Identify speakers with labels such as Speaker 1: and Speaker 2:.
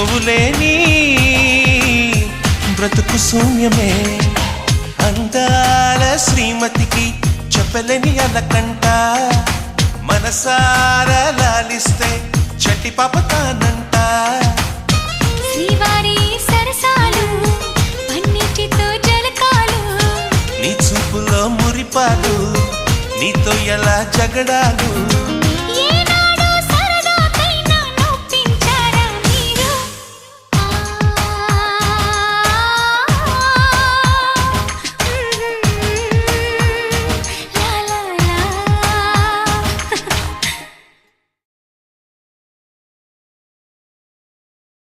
Speaker 1: నువ్వు లేని బ్రతుకు శూన్యమే. అందాల శ్రీమతికి చెప్పలేని అలకంట, మనసారా లాలిస్తే చట్టి పాపతానంట.
Speaker 2: శ్రీవారి సరసాలు పన్నిటితో జలకాలు,
Speaker 1: నీ చూపులో మురిపాలు, నీతో ఎలా జగడాలు.